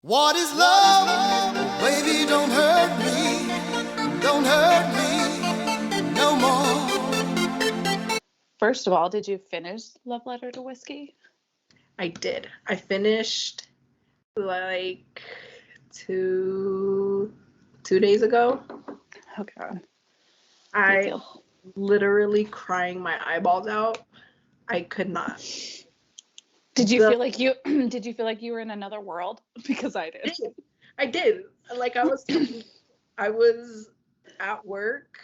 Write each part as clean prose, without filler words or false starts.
What is love? Baby, don't hurt me no more. First of all, did you finish Love Letter to Whiskey? I did. I finished like two days ago. Oh God. I literally crying my eyeballs out. I could not. Did you feel like you were in another world? Because I did. I did. Like I was at work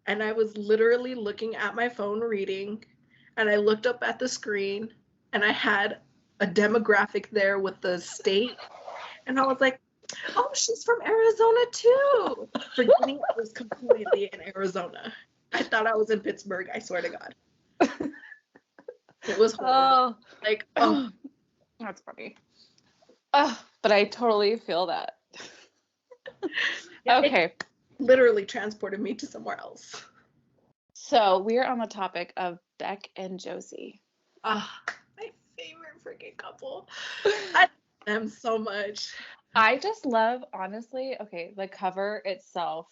and I was literally looking at my phone reading, and I looked up at the screen and I had a demographic there with the state, and I was like, oh, she's from Arizona too. Forgetting I was completely in Arizona. I thought I was in Pittsburgh, I swear to God. It was horrible. That's funny. But I totally feel that. Yeah, okay. It literally transported me to somewhere else. So we're on the topic of Beck and Josie. My favorite freaking couple. I love them so much. I just love, honestly, the cover itself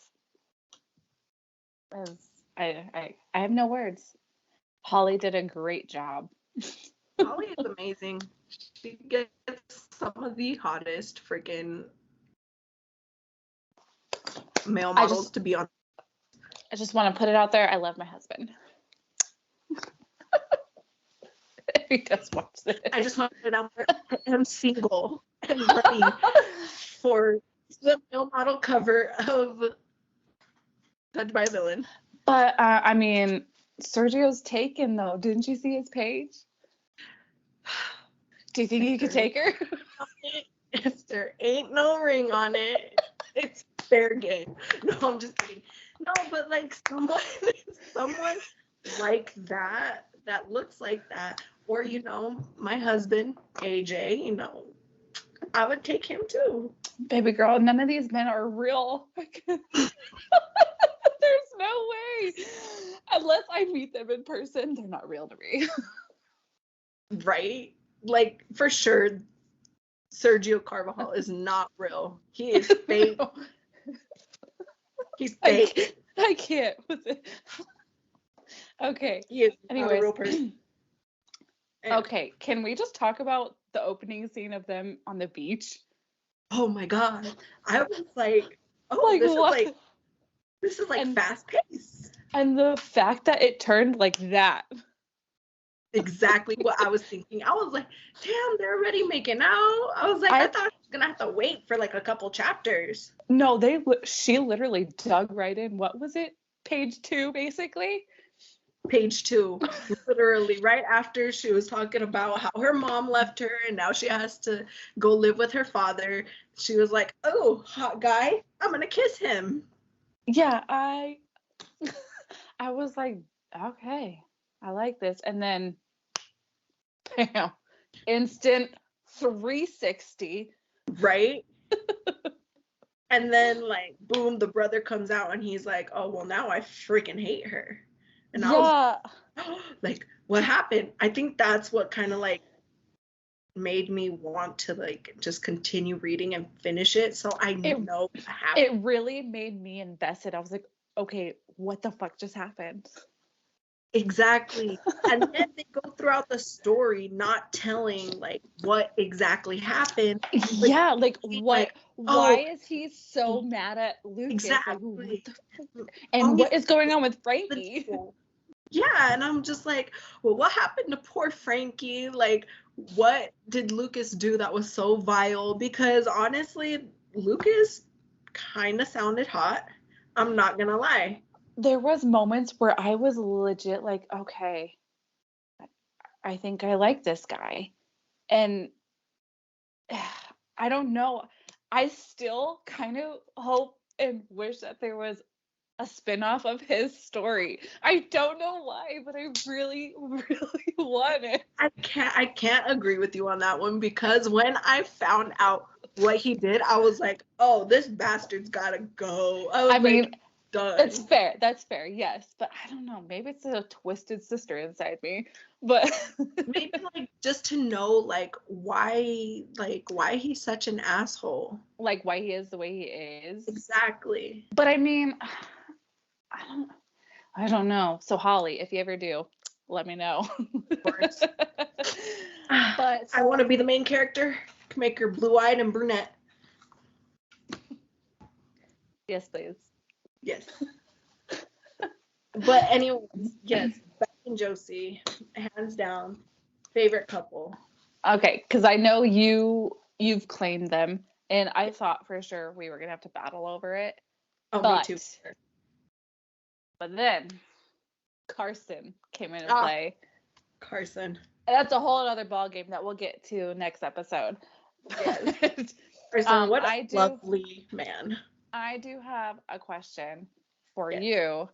is, I have no words. Holly did a great job. Holly is amazing. She gets some of the hottest freaking male models to be on. I just want to put it out there. I love my husband. He does watch this. I just want to put it out there. I am single and ready for the male model cover of Judged by a Villain. But I mean, Sergio's taken though. Didn't you see his page? Do you think he could take her? If there ain't no ring on it, it's fair game. No, I'm just kidding. No, but like someone like that looks like that, or my husband AJ, I would take him too. Baby girl, none of these men are real. There's no way. Unless I meet them in person, they're not real to me. Right? Like, for sure, Sergio Carvajal is not real. He is fake. He's fake. I can't with it. Okay. He is not a real person. Okay, can we just talk about the opening scene of them on the beach? Oh my God. I was like, this is like fast paced. And the fact that it turned like that. Exactly what I was thinking. I was like, damn, they're already making out. I was like, I thought I was gonna have to wait for like a couple chapters. No, she literally dug right in. What was it? Page 2, basically? Page 2. Literally, right after she was talking about how her mom left her and now she has to go live with her father. She was like, oh, hot guy, I'm gonna kiss him. Yeah, I was like, okay, I like this. And then, bam, instant 360. Right? And then, like, boom, the brother comes out and he's like, oh, well, now I freaking hate her. And I was like, what happened? I think that's what kind of, like, made me want to, like, just continue reading and finish it. So I know what happened. It really made me invested. I was like, okay, what the fuck just happened? Exactly. And then they go throughout the story not telling like what exactly happened. Yeah, like what why is he so mad at Lucas? Exactly. And what is going on with Frankie? Yeah, and I'm just like, well, what happened to poor Frankie? Like, what did Lucas do that was so vile? Because honestly, Lucas kind of sounded hot. I'm not gonna lie. There was moments where I was legit like, okay, I think I like this guy. And I don't know. I still kind of hope and wish that there was a spin-off of his story. I don't know why, but I really, really want it. I can't agree with you on that one, because when I found out what he did, I was like, oh, this bastard's gotta go. I mean, done. That's fair. That's fair. Yes, but I don't know. Maybe it's a twisted sister inside me. But Maybe like just to know why he's such an asshole. like why he is the way he is. Exactly. But I mean, I don't know. So Holly, if you ever do, let me know. Of course. But I want to be the main character. Make her blue-eyed and brunette. yes, please. Yes. But anyways, yes, Beck and Josie, hands down, favorite couple. Okay, because I know you've claimed them, and I thought for sure we were gonna have to battle over it. Oh, But me too. but then Carson came into Ah. play. Carson. And that's a whole other ball game that we'll get to next episode. Yes. Carson, what a I do- lovely man. I do have a question for Yes. you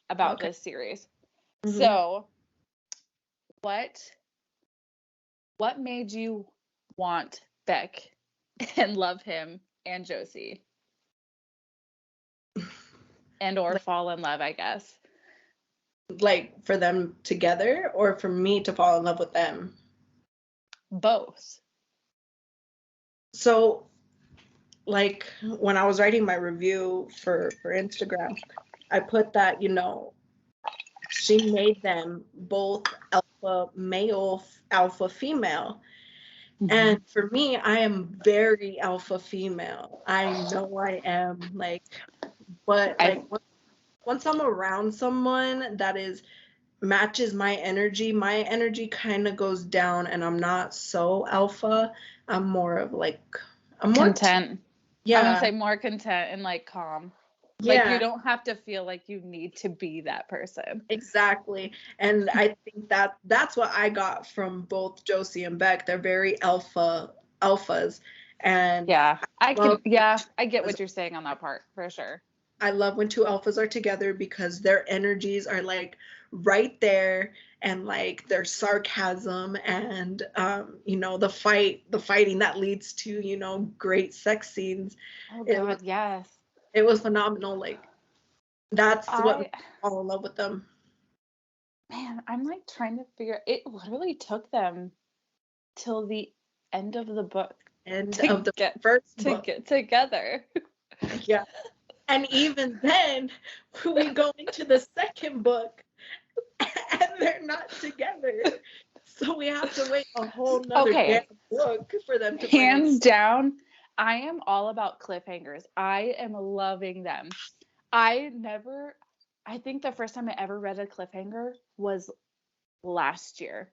about Okay. this series. Mhm. So, what made you want Beck and love him and Josie? And or fall in love, I guess. Like for them together or for me to fall in love with them? Both. So like when I was writing my review for Instagram, I put that, she made them both alpha male, alpha female. Mm-hmm. And for me, I am very alpha female. I know I am, but once I'm around someone that matches my energy kind of goes down, and I'm not so alpha. I'm more of I'm more content. Yeah. I'm gonna say more content and calm. Yeah. Like you don't have to feel like you need to be that person. Exactly. And I think that's what I got from both Josie and Beck. They're very alphas. And yeah, I get what you're saying on that part for sure. I love when two alphas are together because their energies are right there, and their sarcasm and the fighting that leads to great sex scenes. Oh God, yes. It was phenomenal. That's what made me fall in love with them. Man, I'm trying to figure. It literally took them till the end of the book. First book. To get together. Yeah. And even then, we go into the second book, and they're not together. So we have to wait a whole nother damn book for them to hands down, I am all about cliffhangers. I am loving them. I think the first time I ever read a cliffhanger was last year.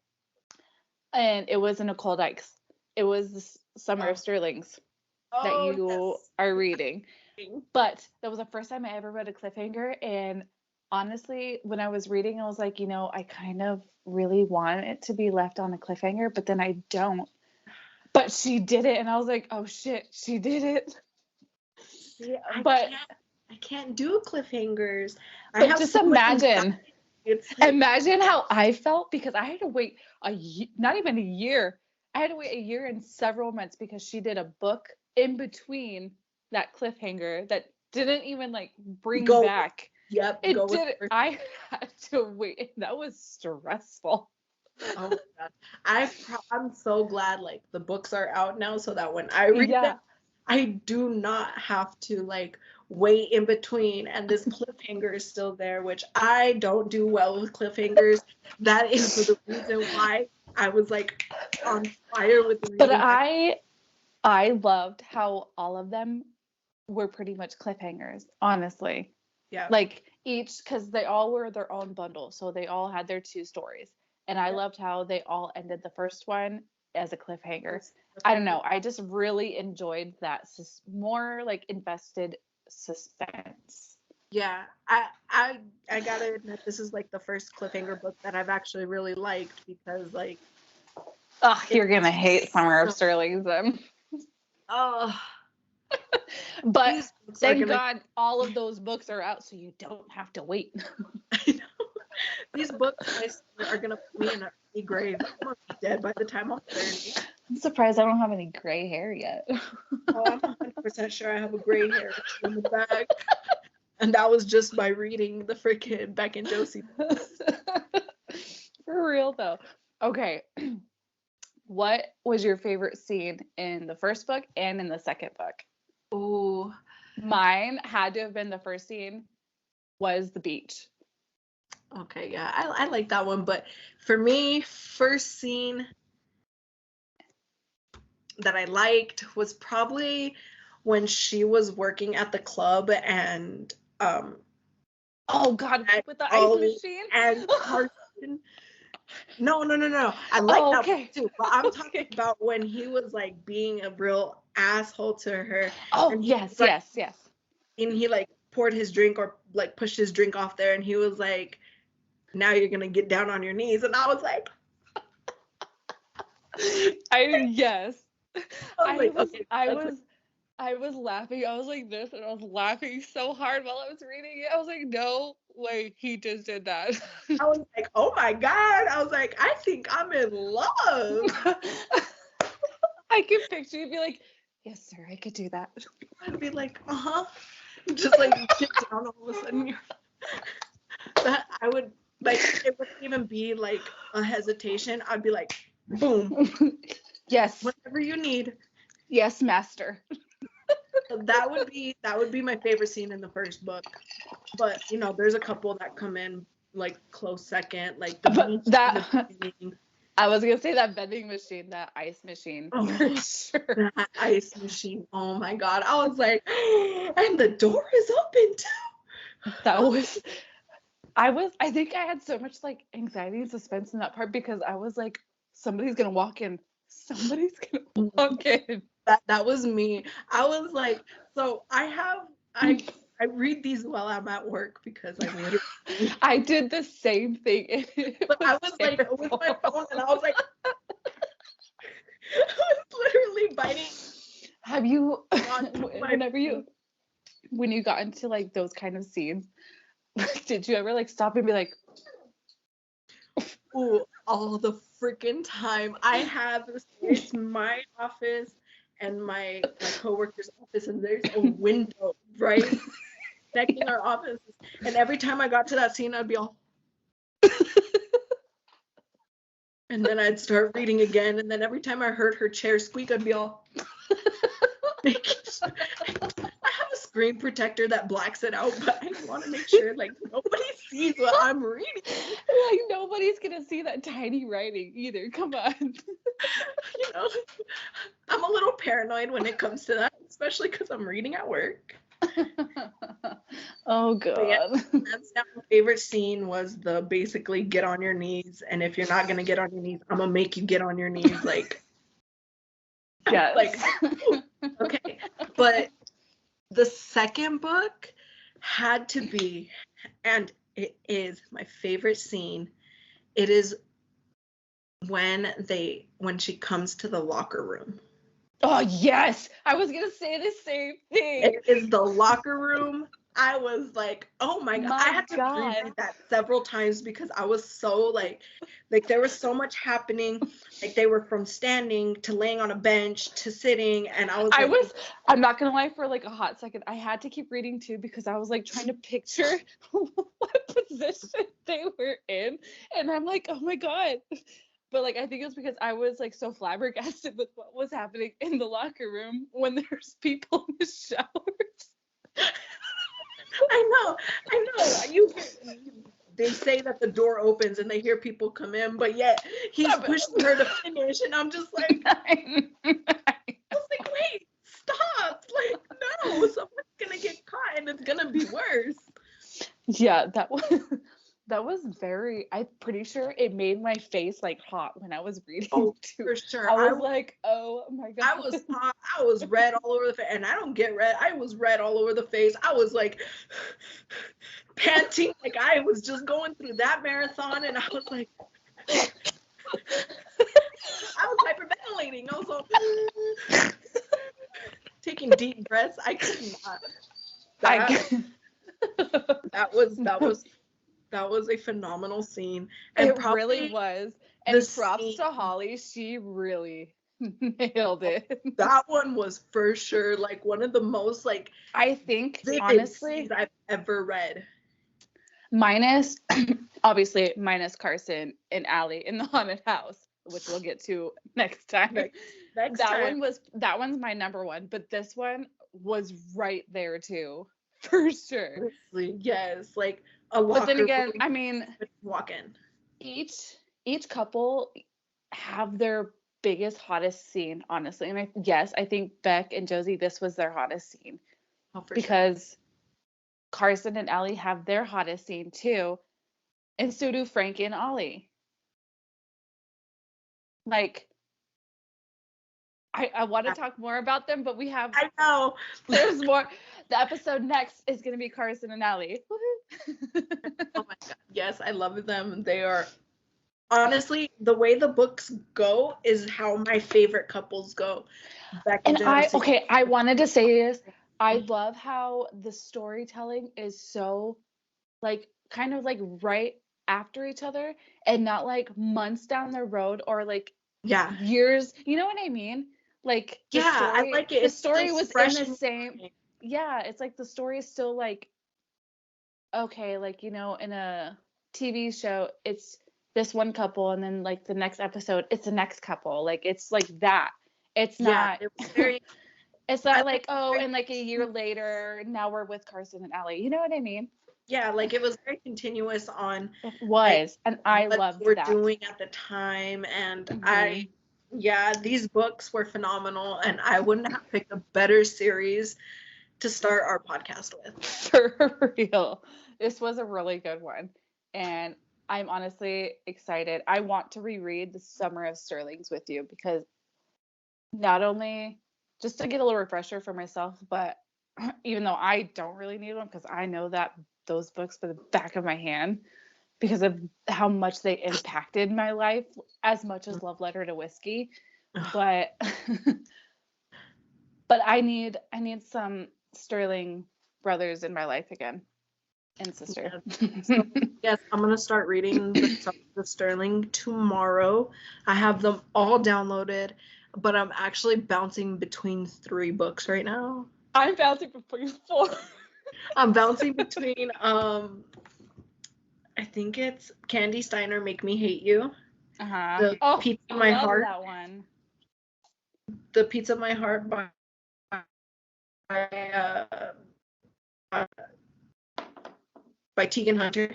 And it was Nicole Dykes. It was the Summer of Sterlings that you are reading. But that was the first time I ever read a cliffhanger. And honestly, when I was reading, I was like, I kind of really want it to be left on a cliffhanger, but then I don't. But she did it, and I was like, oh shit, she did it. Yeah, I can't do cliffhangers. But just imagine. Imagine how I felt, because I had to wait not even a year. I had to wait a year and several months because she did a book in between that cliffhanger that didn't even bring back. Yep. It did. I had to wait. That was stressful. Oh my God. I'm so glad the books are out now, so that when I read them, I do not have to wait in between, and this cliffhanger is still there, which I don't do well with cliffhangers. That is the reason why I was on fire with reading. But I loved how all of them were pretty much cliffhangers, honestly. Yeah. Each, because they all were their own bundle, so they all had their two stories. And I loved how they all ended the first one as a cliffhanger. I don't know. I just really enjoyed that more invested suspense. Yeah, I gotta admit, this is the first cliffhanger book that I've actually really liked, because you're gonna hate Summer of Sterlings then. Oh. But thank God all of those books are out, so you don't have to wait. I know. These books are gonna put me in an early grave. I'm gonna be dead by the time I'm 30. I'm surprised I don't have any gray hair yet. Oh, I'm 100% sure I have a gray hair in the back. And that was just by reading the freaking Beck and Josie. For real though. Okay. What was your favorite scene in the first book and in the second book? Oh, Mine had to have been the first scene was the beach. okay, yeah, I like that one. But for me, first scene that I liked was probably when she was working at the club and Oh God, with the ice Ollie machine? and Carson. No. I like Oh, that okay. one too. But I'm Okay. talking about when he was like being a real asshole to her. Oh, And he yes, was, like, yes. and he like poured his drink or like pushed his drink off there, and he was like, "Now you're gonna get down on your knees." And I was like, Yes. okay, I was laughing. I was like this, and I was laughing so hard while I was reading it. I was like, no way, he just did that. I was like, oh my God. I was like, I think I'm in love. I can picture you be like, yes, sir, I could do that. I'd be like, just like get down all of a sudden. That I would like, it wouldn't even be like a hesitation. I'd be like, boom, Yes. whatever you need. Yes, master. That would be my favorite scene in the first book. But you know, there's a couple that come in like close second, like the But beach that- in the beginning. I was gonna say that vending machine, that ice machine, Oh, for sure. that ice machine. Oh my God. I was like, and the door is open too. That was I think I had so much like anxiety and suspense in that part because I was like, somebody's gonna walk in. Somebody's gonna walk in. That was me. I was like, so I read these while I'm at work because I literally I did the same thing. but I was like with my phone and I was like I was literally biting. Have you my when you got into like those kind of scenes, did you ever like stop and be like, Ooh, all the freaking time. I have this, it's my office and my coworker's office, and there's a window right connecting our offices. And every time I got to that scene, I'd be all, and then I'd start reading again. And then every time I heard her chair squeak, I'd be all, I have a screen protector that blacks it out, but I want to make sure like nobody sees what I'm reading. like nobody's gonna see that tiny writing either? Come on. You know, I'm a little paranoid when it comes to that, especially because I'm reading at work. Oh God. Yeah, that's not my favorite scene was the basically get on your knees, and if you're not gonna get on your knees, I'm gonna make you get on your knees. Like, Yes. like, okay. But the second book had to be, and it is my favorite scene. It is when she comes to the locker room. Oh yes, I was gonna say the same thing. It is the locker room. I was like, oh my God. I had to reread that several times because I was so like there was so much happening. Like they were from standing to laying on a bench to sitting, and I'm not gonna lie, for like a hot second, I had to keep reading too because I was like trying to picture what position they were in, and I'm like, oh my God. But like I think it was because I was like so flabbergasted with what was happening in the locker room when there's people in the showers. I know. They say that the door opens and they hear people come in, but yet he's pushing her to finish, and I'm just like, I was like, wait, stop! Like, no, someone's gonna get caught and it's gonna be worse. Yeah, that was very, I'm pretty sure it made my face like hot when I was reading. Oh, too. for sure. I was like, oh my God. I was hot. I was red all over the face, and I don't get red. I was red all over the face. I was like panting, like I was just going through that marathon, and I was like, I was hyperventilating. I was all taking deep breaths. I could not. That was a phenomenal scene. And it really was. And props to Holly. She really Nailed it. That one was for sure like one of the most like I think vivid honestly, scenes I've ever read. minus obviously minus Carson and Allie in the haunted house, which we'll get to next time. Next that time. one's my number one, but this one was right there too, for sure. Honestly, yes, like a locker. But then again, room, I mean, walk in. Each couple have their biggest hottest scene, honestly, and I think Beck and Josie, this was their hottest scene. Oh, for because sure. Carson and Ellie have their hottest scene too, and so do Frankie and Ollie. Like, I want to talk more about them, but I know. There's more. The episode next is going to be Carson and Ellie. Oh my God. Yes, I love them. They are, honestly, the way the books go is how my favorite couples go. Beck and Josie. I wanted to say this. I love how the storytelling is so, like, kind of like right after each other and not like months down the road or like years. You know what I mean? Like, I like it. The story was in the same. Mind. Yeah, it's like the story is still like, okay, like, in a TV show, it's this one couple, and then like the next episode, it's the next couple. Like, it's like that. It's not. It was very. It's not like, oh, and like a year later, now we're with Carson and Ellie. You know what I mean? Yeah, like it was very continuous on. It was, and I what loved we're that. doing at the time, and these books were phenomenal, and I wouldn't have picked a better series to start our podcast with. For real. This was a really good one, and I'm honestly excited. I want to reread The Summer of Sterlings with you, because not only just to get a little refresher for myself, but even though I don't really need one, because I know that those books by the back of my hand, because of how much they impacted my life, as much as Love Letter to Whiskey. But I need some Sterling brothers in my life again, and sister. So, yes, I'm gonna start reading the Sterling tomorrow. I have them all downloaded, but I'm actually bouncing between 3 books right now. I'm bouncing between 4. I'm bouncing between I think it's Candy Steiner, Make Me Hate You. The Pizza of My Heart. That one. The Pizza of My Heart by Tegan Hunter.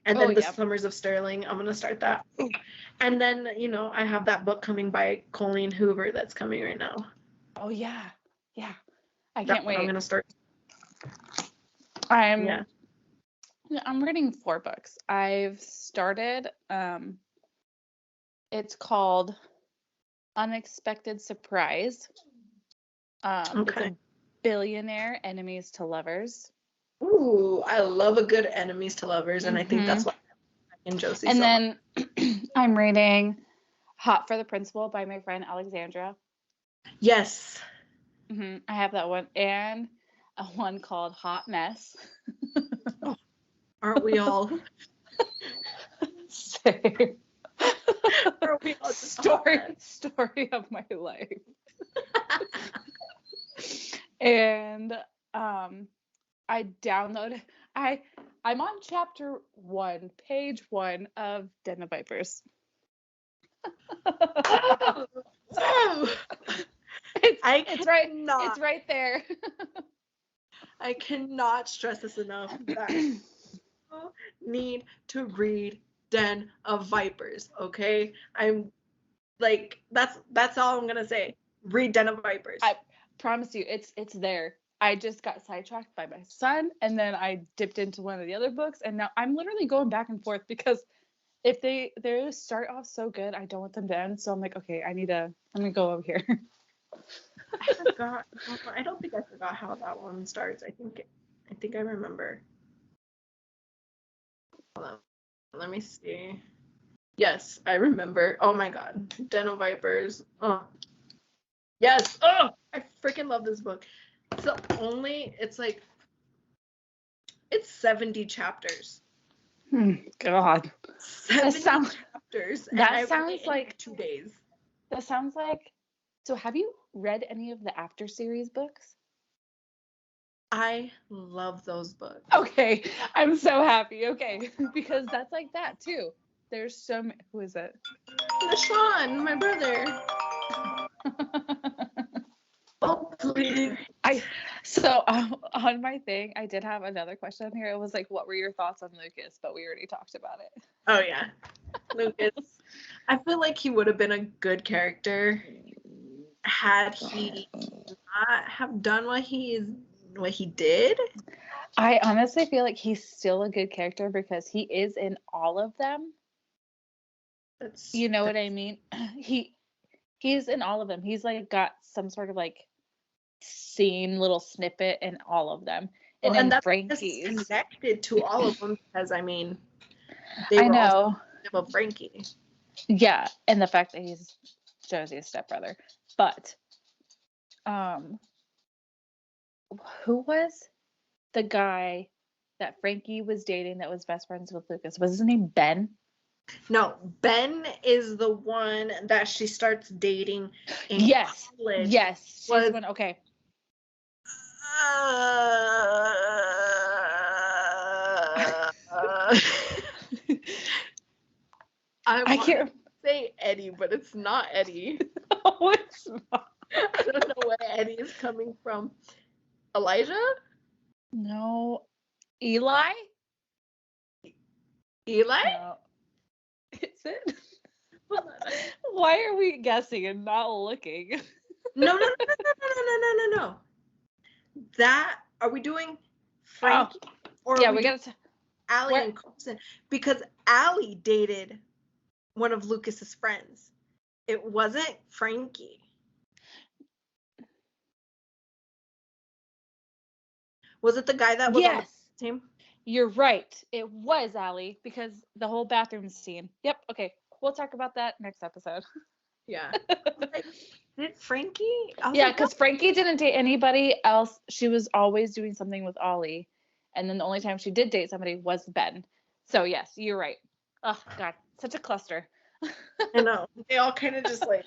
And then The Summers of Sterling. I'm gonna start that. And then, I have that book coming by Colleen Hoover that's coming right now. Oh yeah. Yeah. I can't wait. I'm gonna start. I'm reading 4 books. I've started, it's called Unexpected Surprise. It's a billionaire enemies to lovers. Ooh, I love a good enemies to lovers, and I think that's what in Josie. And then I'm reading Hot for the Principal by my friend Alexandra. Yes. I have that one, and a one called Hot Mess. Aren't we all? Same. Aren't we all just story of my life. And I downloaded. I'm on chapter 1, page 1 of Den of Vipers. It's right there. I cannot stress this enough. That you need to read Den of Vipers, okay? I'm like, that's all I'm gonna say. Read Den of Vipers. I promise you, it's there. I just got sidetracked by my son, and then I dipped into one of the other books, and now I'm literally going back and forth, because if they start off so good, I don't want them to end. So I'm like, okay, I'm gonna go over here. I forgot. I don't think I forgot how that one starts. I think I remember. Hold on. Let me see. Yes, I remember. Oh my God, Den of Vipers. Oh, yes. Oh, I freaking love this book. It's 70 chapters. God. 70 chapters. That sounds like 2 days. That sounds like So have you read any of the After series books? I love those books. Okay, I'm so happy. Okay, because that's like that too. There's so many. Who is it? Sean, my brother. Oh, please. On my thing, I did have another question here. It was like, what were your thoughts on Lucas? But we already talked about it. Oh, yeah. Lucas. I feel like he would have been a good character had he not have done what he did. I honestly feel like he's still a good character because he is in all of them. You know what I mean? He's in all of them. He's like got some sort of like scene, little snippet in all of them. Well, and then that's Frankie's connected to all of them because I mean, I they were know. all about Frankie. Yeah, and the fact that he's Josie's stepbrother. But who was the guy that Frankie was dating that was best friends with Lucas? Was his name Ben? No, Ben is the one that she starts dating in college. Yes. She's the one. Okay. I can't say Eddie, but it's not Eddie. No, it's not. I don't know where Eddie is coming from. Elijah? No. Eli? Eli? No. Is it? Why are we guessing and not looking? No. That, are we doing Frankie? Or yeah, we gotta. Allie and Carson? Because Allie dated one of Lucas's friends. It wasn't Frankie. Was it the guy that was on the team? You're right. It was Allie because the whole bathroom scene. Yep. Okay. We'll talk about that next episode. Yeah. Did Frankie? Yeah, because Frankie didn't date anybody else. She was always doing something with Ollie. And then the only time she did date somebody was Ben. So, yes, you're right. Oh, God. Such a cluster. I know. They all kind of just like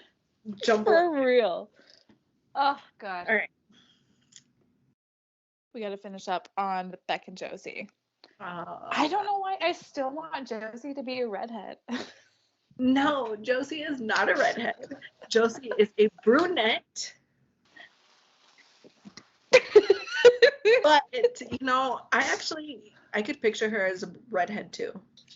jumble. For real. Oh, God. All right. We got to finish up on Beck and Josie. I don't know why I still want Josie to be a redhead. No, Josie is not a redhead. Josie is a brunette. But, you know, I could picture her as a redhead too.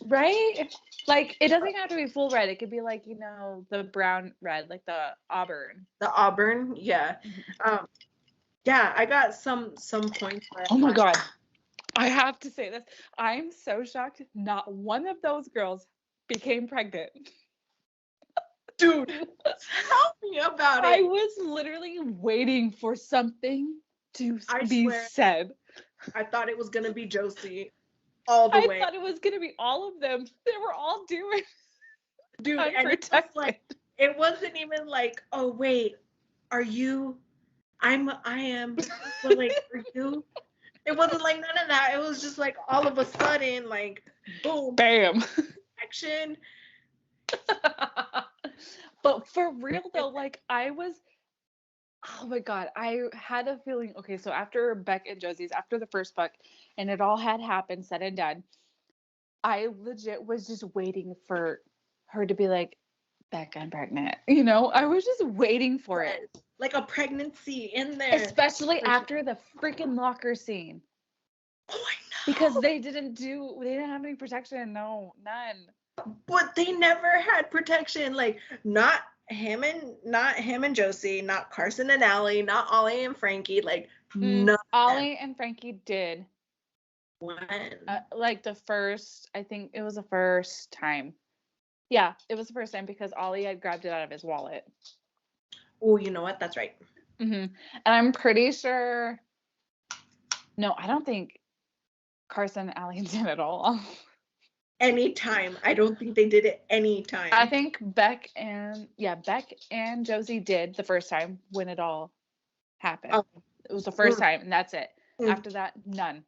Right? Like, it doesn't have to be full red. It could be like, you know, the brown red, like the auburn. The auburn, yeah. Yeah, I got some points. Oh my God. I have to say this. I'm so shocked not one of those girls became pregnant. Dude, tell me about it. I was literally waiting for something to be said. I thought it was going to be Josie all the way. I thought it was going to be all of them. They were all doing. Dude, and it was like, it wasn't even like, oh, wait, are you? I am. But like, are you? It wasn't like none of that. It was just like all of a sudden, like, boom. Bam. Action. But for real though, like oh my God, I had a feeling, okay, so after Beck and Josie's, after the first book, and it all had happened, said and done, I legit was just waiting for her to be like, Beck, I'm pregnant. You know, I was just waiting for it. Like a pregnancy in there. Especially after the freaking locker scene. Oh, I know. Because they didn't have any protection. No, none. But they never had protection. Like, not him and Josie, not Carson and Allie, not Ollie and Frankie. Like, no. Ollie and Frankie did. When? Like I think it was the first time. Yeah, it was the first time because Ollie had grabbed it out of his wallet. Oh, you know what? That's right. Mm-hmm. And I'm pretty sure. No, I don't think Carson and Allie did at all. Anytime. I don't think they did it anytime. I think Beck and Josie did the first time when it all happened. Oh. It was the first time, and that's it. After that, none.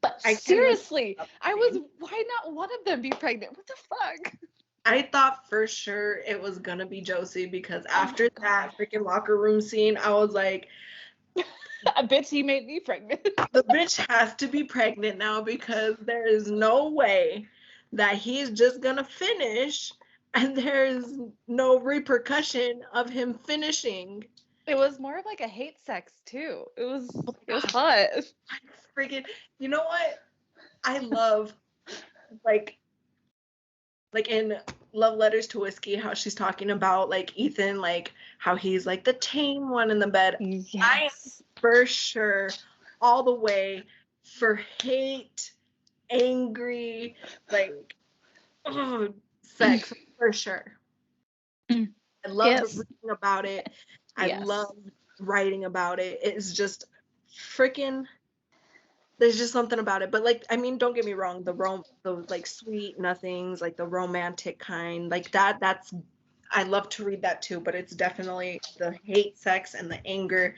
But seriously, why not one of them be pregnant? What the fuck? I thought for sure it was gonna be Josie because Oh my after that freaking locker room scene, I was like, I bet he made me pregnant. the bitch has to be pregnant now because there is no way that he's just gonna finish and there's no repercussion of him finishing. It was more of like a hate sex too. It was hot. Freaking, you know what? I love like in Love Letters to Whiskey, how she's talking about like Ethan, like how he's like the tame one in the bed. I am Yes. for sure all the way for hate, angry, like sex for sure. I love Yes. reading about it. I Yes. love writing about it. It's just freaking. There's just something about it. But like, I mean, don't get me wrong. The like sweet nothings, like the romantic kind, like that's. I love to read that too. But it's definitely the hate, sex, and the anger.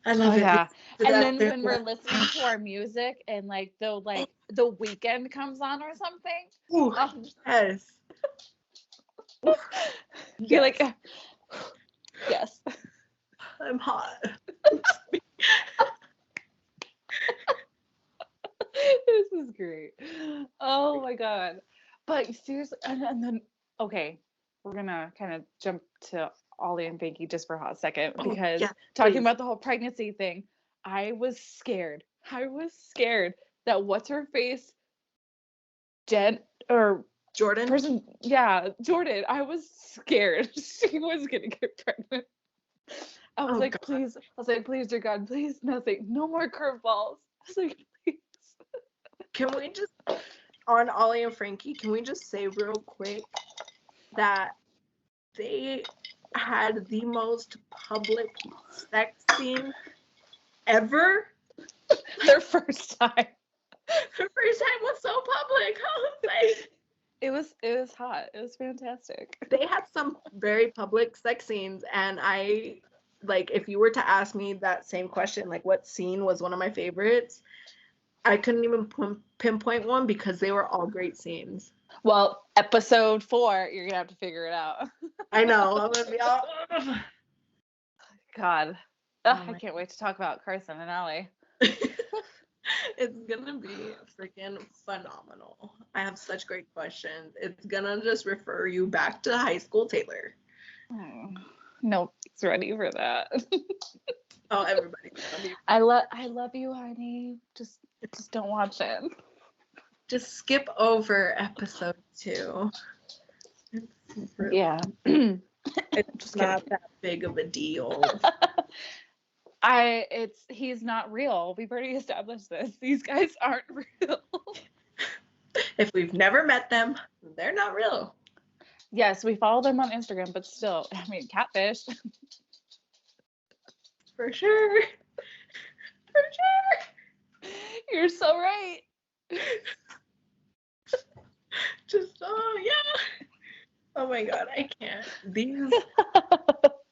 I love it. Yeah. To And that, then there's when we're that- listening to our music and like the weekend comes on or something, Ooh, oh, yes. you're Yes. like, yes. I'm hot. This is great. Oh my god. But seriously, and then okay, we're gonna kind of jump to Ollie and Pinky just for a hot second Oh, because yeah, talking please. about the whole pregnancy thing, I was scared. I was scared that what's her face, Jen or Jordan. person, yeah, Jordan. I was scared she was gonna get pregnant. I was Oh like, God. please. I was like, please, dear God, please, nothing, no more curveballs. I was like, please. Can we just on Ollie and Frankie? Can we just say real quick that they had the most public sex scene ever? Their first time. The first time was so public. I was like, It was hot. It was fantastic. they had some very public sex scenes, and I like if you were to ask me that same question, like what scene was one of my favorites, I couldn't even pinpoint one because they were all great scenes. Well, episode 4, you're gonna have to figure it out. I know. I'm gonna be all. God. Oh I my can't wait to talk about Carson and Allie. It's gonna be freaking phenomenal. I have such great questions. It's gonna just refer you back to high school Taylor. Nobody's ready for that. Oh, everybody's gonna be. I love you, honey. Just don't watch it. Just skip over episode 2. Yeah. It's Just not kidding. that big of a deal. He's not real. We've already established this. These guys aren't real. If we've never met them, they're not real. Yes, we follow them on Instagram, but still, I mean, catfish. For sure. For sure. You're so right. Just yeah. Oh my God, I can't.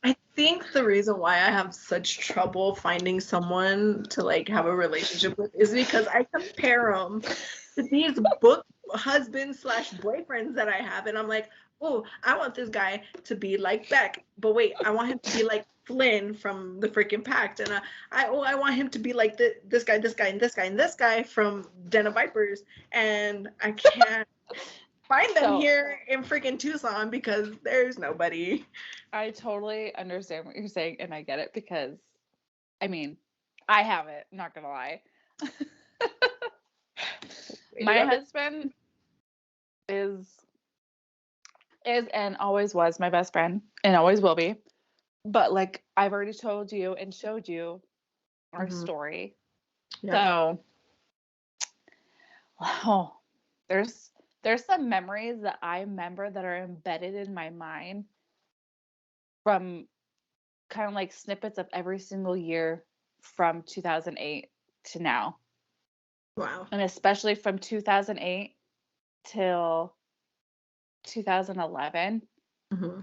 I think the reason why I have such trouble finding someone to like have a relationship with is because I compare them to these book husbands / boyfriends that I have, and I'm like, oh, I want this guy to be like Beck, but wait, I want him to be like Flynn from the freaking Pact, and I want him to be like this guy, this guy, and this guy, and this guy from Den of Vipers, and I can't find them here in freaking Tucson because there's nobody. I totally understand what you're saying, and I get it because, I mean, I have it. Not gonna lie. My husband is and always was my best friend, and always will be. But like I've already told you and showed you our story, so there's some memories that I remember that are embedded in my mind from kind of like snippets of every single year from 2008 to now. Wow. And especially from 2008 till 2011,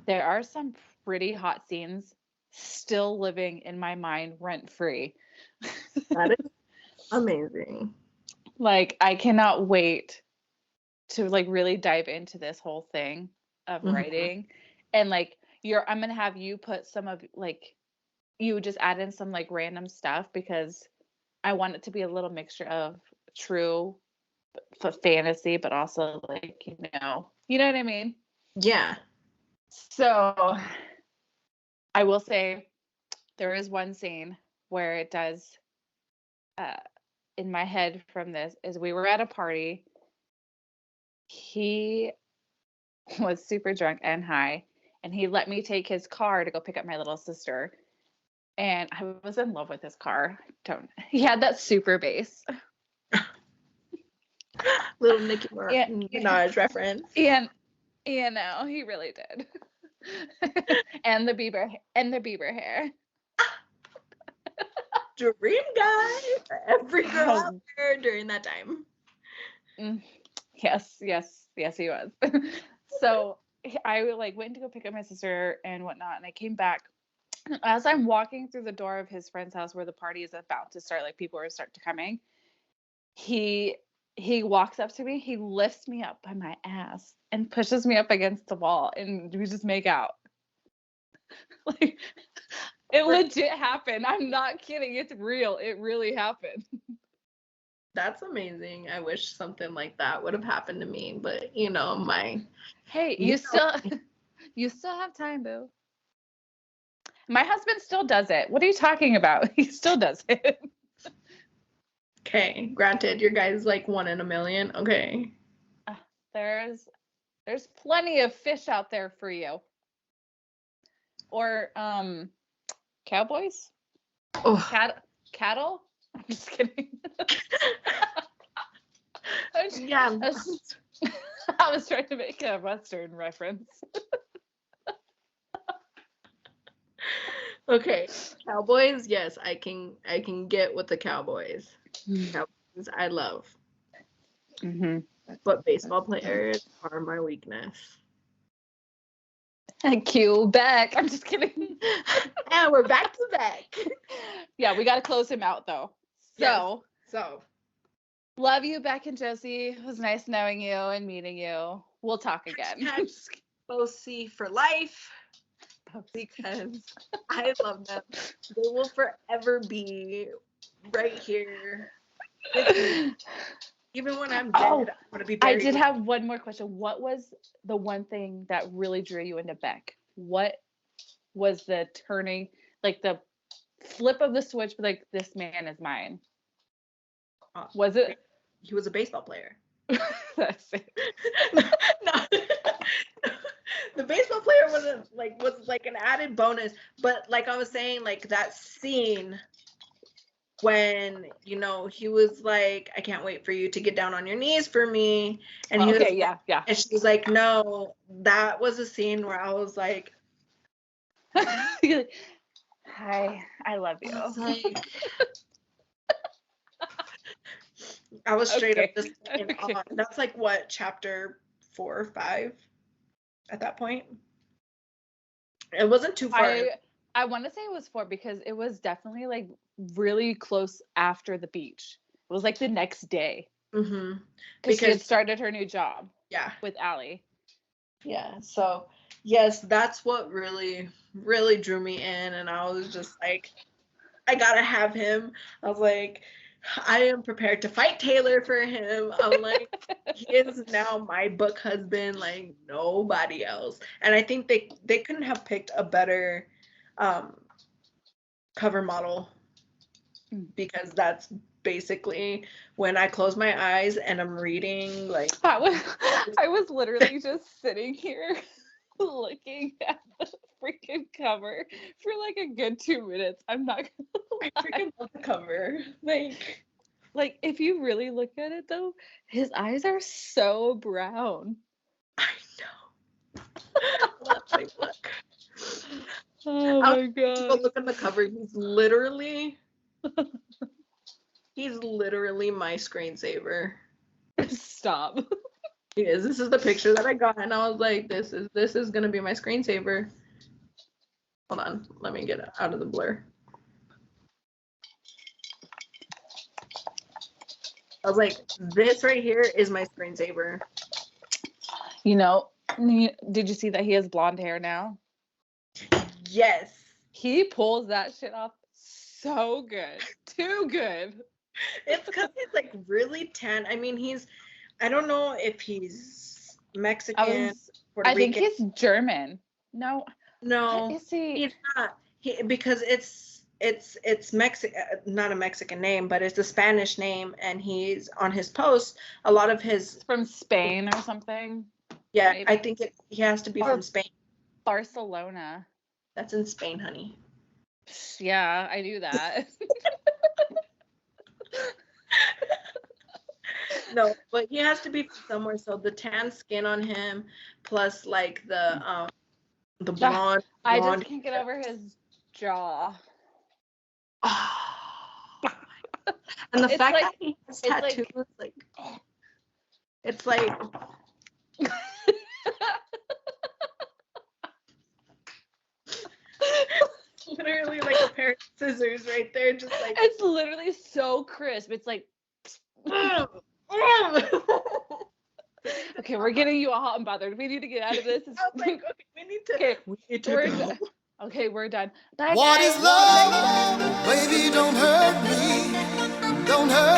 there are some pretty hot scenes still living in my mind rent free. That is amazing. Like, I cannot wait to like really dive into this whole thing of Mhm. writing. And like I'm gonna have you put some of like you just add in some like random stuff because I want it to be a little mixture of true fantasy, but also like, you know what I mean? Yeah. So I will say there is one scene where it does, in my head from this, is we were at a party. He was super drunk and high, and he let me take his car to go pick up my little sister. And I was in love with his car. He had that super bass. Little Nicki Yeah, Minaj reference. and he really did. and the Bieber hair. Dream guy for every girl out Oh, there during that time. yes, he was. So I like went to go pick up my sister and whatnot, and I came back. As I'm walking through the door of his friend's house where the party is about to start, like people are start to coming, he walks up to me, he lifts me up by my ass and pushes me up against the wall, and we just make out. Like it legit happened. I'm not kidding. It's real. It really happened. That's amazing. I wish something like that would have happened to me, but my Hey, you know, you still have time, boo. My husband still does it. What are you talking about? He still does it. okay, granted, your guy's like 1 in a million. Okay. There's plenty of fish out there for you. Or cowboys? Oh, Cattle? I'm just kidding. yeah. I was trying to make a Western reference. Okay, Cowboys. Yes, I can get with the Cowboys. Cowboys, I love. Mm-hmm. But baseball players are my weakness. Cue Beck. I'm just kidding. And we're back to Beck. Yeah, we got to close him out though. So, So love you, Beck and Josie. It was nice knowing you and meeting you. We'll talk again. Bosie for life, because I love them. They will forever be right here with me. Even when I'm dead, Oh, I'm gonna be I buried. did have one more question. What was the one thing that really drew you into Beck? What was the turning, like the flip of the switch, like this man is mine? Was it? He was a baseball player. That's it. No. The baseball player was like an added bonus, but like I was saying, like that scene when he was like, I can't wait for you to get down on your knees for me, and he was Okay, yeah. and she was like, no, that was a scene where I was like, Hi, I love you. I was straight Okay. up just in awe. That's like what, chapter 4 or 5 at that point? It wasn't too far. I want to say it was 4 because it was definitely like really close after the beach. It was like the next day. Mm-hmm. Because she had started her new job. Yeah. With Allie. Yeah. So yes, that's what really, really drew me in, and I was just like, I gotta have him. I was like, I am prepared to fight Taylor for him. I'm like, he is now my book husband, like nobody else. And I think they couldn't have picked a better cover model, because that's basically when I close my eyes and I'm reading, like I was literally just sitting here looking at the freaking cover for like a good 2 minutes. I'm not gonna lie. I freaking love the cover. Like if you really look at it though, his eyes are so brown. I know. Let's take a look. Oh my god. Look at the cover. He's literally my screensaver. Stop. He is. This is the picture that I got, and I was like, this is gonna be my screensaver. Hold on, let me get out of the blur. I was like, this right here is my screensaver. You know, did you see that he has blonde hair now? Yes. He pulls that shit off so good. Too good. It's because he's like really tan. I mean, I don't know if he's Mexican, Puerto I think Rican. he's German. No. No, What is he? he's not. Because it's not a Mexican name, but it's a Spanish name, and he's on his post. A lot of his From Spain or something. yeah, maybe. I think he has to be from Spain. Barcelona. That's in Spain, honey. Yeah, I knew that. No, but he has to be from somewhere. So the tan skin on him, plus like the blonde. I just can't get over his jaw. And the It's fact like- that he has tattoos, it's like literally like a pair of scissors right there, just like It's literally so crisp. It's like, okay, we're getting you all hot and bothered. We need to get out of this. I was like, okay, we need to we're go. done. Okay, we're done. Bye, What guys. is love? Baby, don't hurt me. Don't hurt